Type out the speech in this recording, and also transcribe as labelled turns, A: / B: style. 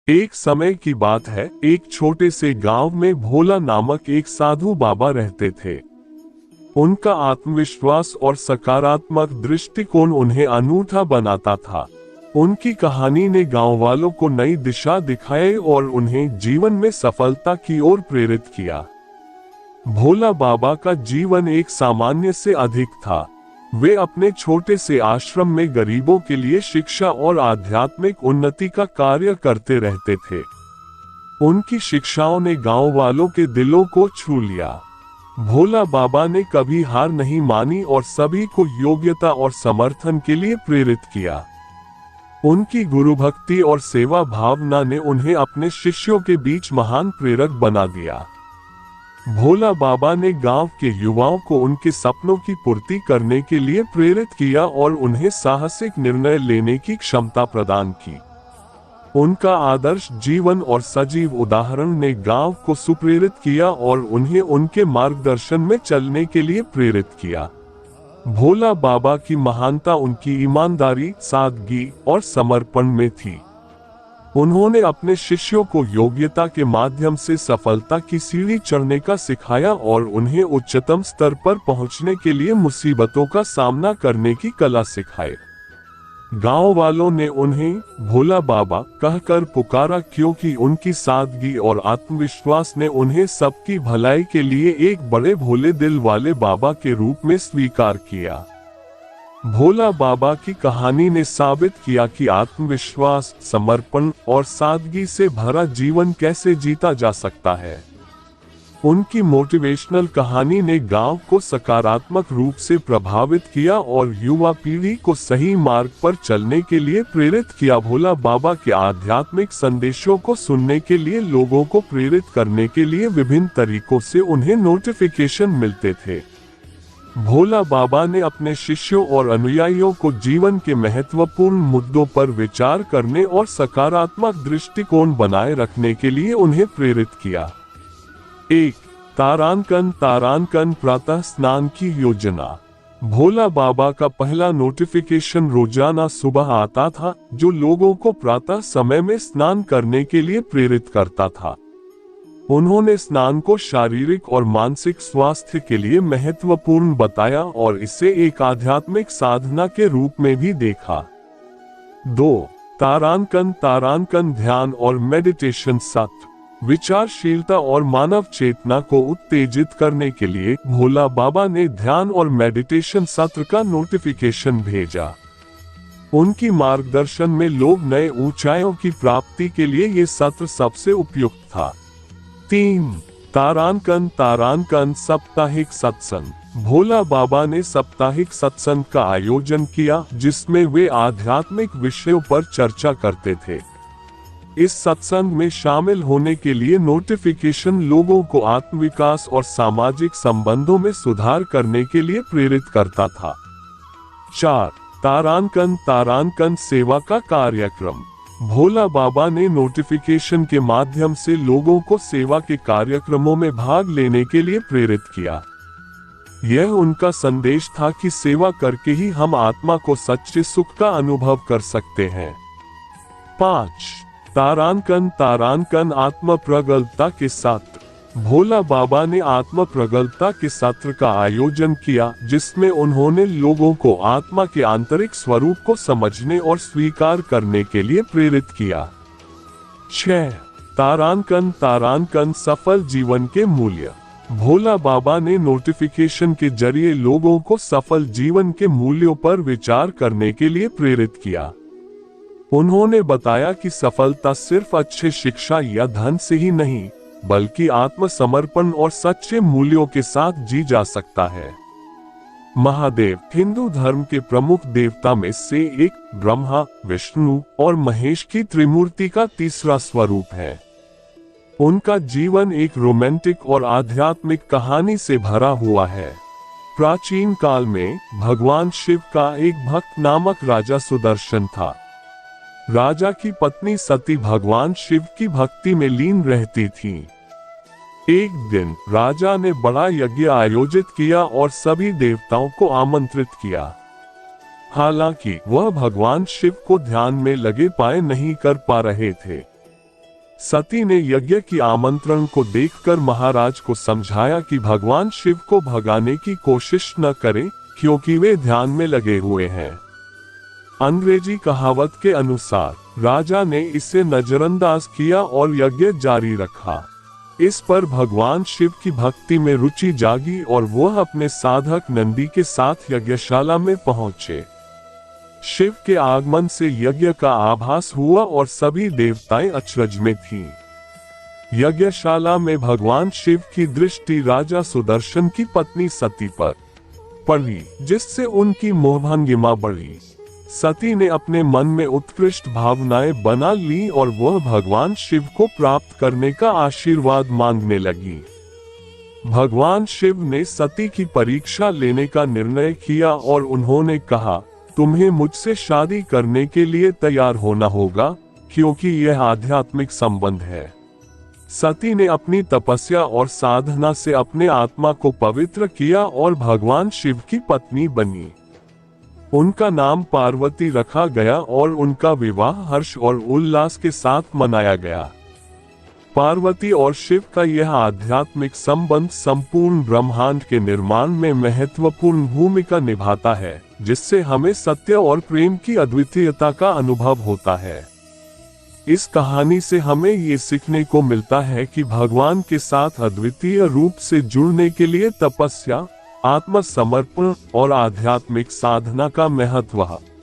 A: एक समय की बात है, एक छोटे से गांव में भोला नामक एक साधु बाबा रहते थे। उनका आत्मविश्वास और सकारात्मक दृष्टिकोण उन्हें अनूठा बनाता था। उनकी कहानी ने गांव वालों को नई दिशा दिखाई और उन्हें जीवन में सफलता की ओर प्रेरित किया। भोला बाबा का जीवन एक सामान्य से अधिक था। वे अपने छोटे से आश्रम में गरीबों के लिए शिक्षा और आध्यात्मिक उन्नति का कार्य करते रहते थे। उनकी शिक्षाओं ने गांव वालों के दिलों को छू लिया। भोला बाबा ने कभी हार नहीं मानी और सभी को योग्यता और समर्थन के लिए प्रेरित किया। उनकी गुरु भक्ति और सेवा भावना ने उन्हें अपने शिष्यों के बीच महान प्रेरक बना दिया। भोला बाबा ने गांव के युवाओं को उनके सपनों की पूर्ति करने के लिए प्रेरित किया और उन्हें साहसिक निर्णय लेने की क्षमता प्रदान की। उनका आदर्श जीवन और सजीव उदाहरण ने गांव को सुप्रेरित किया और उन्हें उनके मार्गदर्शन में चलने के लिए प्रेरित किया। भोला बाबा की महानता उनकी ईमानदारी, सादगी और समर्पण में थी। उन्होंने अपने शिष्यों को योग्यता के माध्यम से सफलता की सीढ़ी चढ़ने का सिखाया और उन्हें उच्चतम स्तर पर पहुंचने के लिए मुसीबतों का सामना करने की कला सिखाई। गांव वालों ने उन्हें भोला बाबा कहकर पुकारा क्योंकि उनकी सादगी और आत्मविश्वास ने उन्हें सबकी भलाई के लिए एक बड़े भोले दिल वाले बाबा के रूप में स्वीकार किया। भोला बाबा की कहानी ने साबित किया कि आत्मविश्वास, समर्पण और सादगी से भरा जीवन कैसे जीता जा सकता है। उनकी मोटिवेशनल कहानी ने गांव को सकारात्मक रूप से प्रभावित किया और युवा पीढ़ी को सही मार्ग पर चलने के लिए प्रेरित किया। भोला बाबा के आध्यात्मिक संदेशों को सुनने के लिए लोगों को प्रेरित करने के लिए विभिन्न तरीकों से उन्हें नोटिफिकेशन मिलते थे। भोला बाबा ने अपने शिष्यों और अनुयायियों को जीवन के महत्वपूर्ण मुद्दों पर विचार करने और सकारात्मक दृष्टिकोण बनाए रखने के लिए उन्हें प्रेरित किया। 1. तारांकन प्रातः स्नान की योजना। भोला बाबा का पहला नोटिफिकेशन रोजाना सुबह आता था, जो लोगों को प्रातः समय में स्नान करने के लिए प्रेरित करता था। उन्होंने स्नान को शारीरिक और मानसिक स्वास्थ्य के लिए महत्वपूर्ण बताया और इसे एक आध्यात्मिक साधना के रूप में भी देखा। 2. तारांकन ध्यान और मेडिटेशन सत्र। विचारशीलता और मानव चेतना को उत्तेजित करने के लिए भोला बाबा ने ध्यान और मेडिटेशन सत्र का नोटिफिकेशन भेजा। उनकी मार्गदर्शन में लोग नए ऊंचाइयों की प्राप्ति के लिए ये सत्र सबसे उपयुक्त था। 3. तारांकन साप्ताहिक सत्संग। भोला बाबा ने साप्ताहिक सत्संग का आयोजन किया, जिसमें वे आध्यात्मिक विषयों पर चर्चा करते थे। इस सत्संग में शामिल होने के लिए नोटिफिकेशन लोगों को आत्मविकास और सामाजिक संबंधों में सुधार करने के लिए प्रेरित करता था। 4. तारांकन सेवा का कार्यक्रम। भोला बाबा ने नोटिफिकेशन के माध्यम से लोगों को सेवा के कार्यक्रमों में भाग लेने के लिए प्रेरित किया। यह उनका संदेश था कि सेवा करके ही हम आत्मा को सच्चे सुख का अनुभव कर सकते हैं। 5. तारांकन आत्म प्रगल्भता के सत्र। भोला बाबा ने आत्म प्रगल्भता के सत्र का आयोजन किया, जिसमें उन्होंने लोगों को आत्मा के आंतरिक स्वरूप को समझने और स्वीकार करने के लिए प्रेरित किया। 6. तारांकन सफल जीवन के मूल्य। भोला बाबा ने नोटिफिकेशन के जरिए लोगों को सफल जीवन के मूल्यों पर विचार करने के लिए प्रेरित किया। उन्होंने बताया कि सफलता सिर्फ अच्छे शिक्षा या धन से ही नहीं, बल्कि आत्मसमर्पण और सच्चे मूल्यों के साथ जी जा सकता है। महादेव हिंदू धर्म के प्रमुख देवता में से एक, ब्रह्मा, विष्णु और महेश की त्रिमूर्ति का तीसरा स्वरूप है। उनका जीवन एक रोमांटिक और आध्यात्मिक कहानी से भरा हुआ है। प्राचीन काल में भगवान शिव का एक भक्त नामक राजा सुदर्शन था। राजा की पत्नी सती भगवान शिव की भक्ति में लीन रहती थी। एक दिन राजा ने बड़ा यज्ञ आयोजित किया और सभी देवताओं को आमंत्रित किया। हालांकि वह भगवान शिव को ध्यान में लगे पाए नहीं कर पा रहे थे। सती ने यज्ञ की आमंत्रण को देखकर महाराज को समझाया कि भगवान शिव को भगाने की कोशिश न करें, क्योंकि वे ध्यान में लगे हुए हैं। अंग्रेजी कहावत के अनुसार राजा ने इसे नजरअंदाज किया और यज्ञ जारी रखा। इस पर भगवान शिव की भक्ति में रुचि जागी और वह अपने साधक नंदी के साथ यज्ञशाला में पहुंचे। शिव के आगमन से यज्ञ का आभास हुआ और सभी देवताएं अचरज में थीं। यज्ञशाला में भगवान शिव की दृष्टि राजा सुदर्शन की पत्नी सती पर पड़ी, जिससे उनकी मोहभंगिमा बढ़ी। सती ने अपने मन में उत्कृष्ट भावनाएं बना ली और वह भगवान शिव को प्राप्त करने का आशीर्वाद मांगने लगी। भगवान शिव ने सती की परीक्षा लेने का निर्णय किया और उन्होंने कहा, तुम्हें मुझसे शादी करने के लिए तैयार होना होगा, क्योंकि यह आध्यात्मिक संबंध है। सती ने अपनी तपस्या और साधना से अपने आत्मा को पवित्र किया और भगवान शिव की पत्नी बनी। उनका नाम पार्वती रखा गया और उनका विवाह हर्ष और उल्लास के साथ मनाया गया। पार्वती और शिव का यह आध्यात्मिक संबंध संपूर्ण ब्रह्मांड के निर्माण में महत्वपूर्ण भूमिका निभाता है, जिससे हमें सत्य और प्रेम की अद्वितीयता का अनुभव होता है। इस कहानी से हमें ये सीखने को मिलता है कि भगवान के साथ अद्वितीय रूप से जुड़ने के लिए तपस्या, आत्मसमर्पण और आध्यात्मिक साधना का महत्व है।